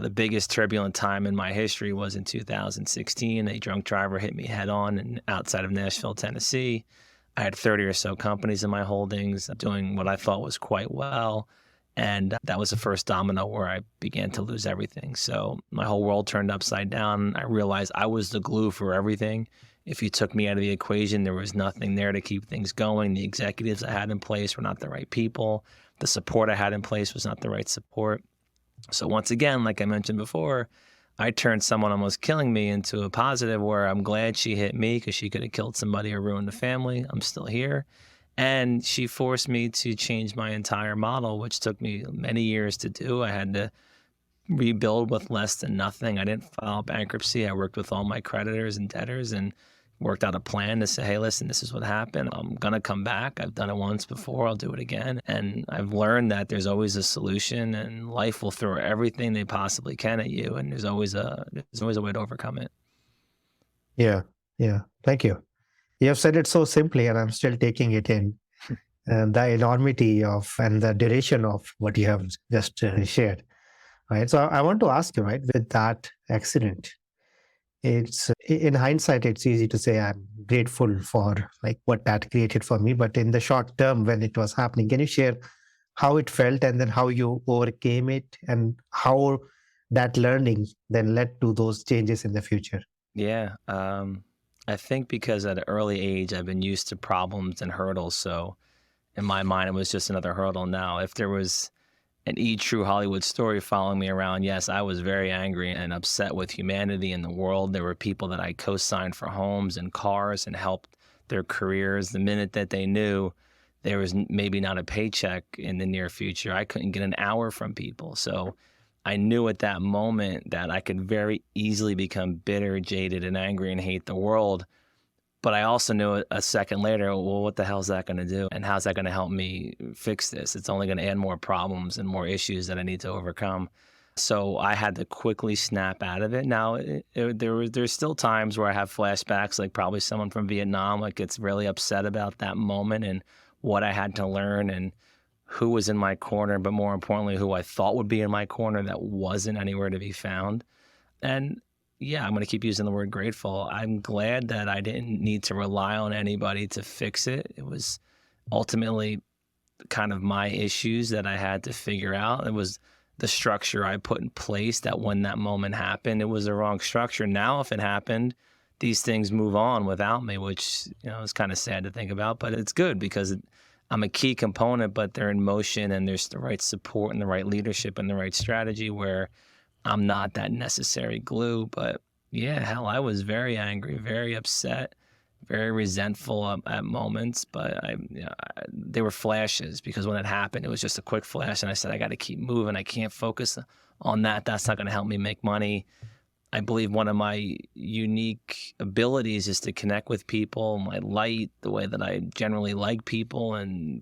The biggest turbulent time in my history was in 2016. A drunk driver hit me head on outside of Nashville, Tennessee. I had 30 or so companies in my holdings doing what I thought was quite well. And that was the first domino where I began to lose everything. So my whole world turned upside down. I realized I was the glue for everything. If you took me out of the equation, there was nothing there to keep things going. The executives I had in place were not the right people. The support I had in place was not the right support. So once again, like I mentioned before, I turned someone almost killing me into a positive where I'm glad she hit me because she could have killed somebody or ruined the family. I'm still here. And she forced me to change my entire model, which took me many years to do. I had to rebuild with less than nothing. I didn't file bankruptcy. I worked with all my creditors and debtors and worked out a plan to say, hey, listen, this is what happened. I'm going to come back. I've done it once before. I'll do it again. And I've learned that there's always a solution and life will throw everything they possibly can at you. And there's always a way to overcome it. Yeah, yeah. Thank you. You have said it so simply, and I'm still taking it in. And the enormity of and the duration of what you have just shared, right? So I want to ask you, right, with that accident, it's in hindsight, it's easy to say I'm grateful for like what that created for me. But in the short term, when it was happening, can you share how it felt and then how you overcame it and how that learning then led to those changes in the future? Yeah. I think because at an early age, I've been used to problems and hurdles. So in my mind, it was just another hurdle. Now, if there was an true Hollywood story following me around, yes, I was very angry and upset with humanity and the world. There were people that I co-signed for homes and cars and helped their careers. The minute that they knew there was maybe not a paycheck in the near future, I couldn't get an hour from people. So I knew at that moment that I could very easily become bitter, jaded, and angry and hate the world. But I also knew a second later, well, what the hell is that going to do? And how's that going to help me fix this? It's only going to add more problems and more issues that I need to overcome. So I had to quickly snap out of it. Now, there's still times where I have flashbacks, like probably someone from Vietnam, like gets really upset about that moment and what I had to learn and who was in my corner, but more importantly, who I thought would be in my corner that wasn't anywhere to be found. And yeah, I'm going to keep using the word grateful. I'm glad that I didn't need to rely on anybody to fix it. It was ultimately kind of my issues that I had to figure out. It was the structure I put in place that when that moment happened, it was the wrong structure. Now, if it happened, these things move on without me, which, is kind of sad to think about, but it's good because I'm a key component, but they're in motion and there's the right support and the right leadership and the right strategy where I'm not that necessary glue. But yeah, hell, I was very angry, very upset, very resentful at moments. But they were flashes because when it happened, it was just a quick flash. And I said, I got to keep moving. I can't focus on that. That's not going to help me make money. I believe one of my unique abilities is to connect with people, my light, the way that I generally like people and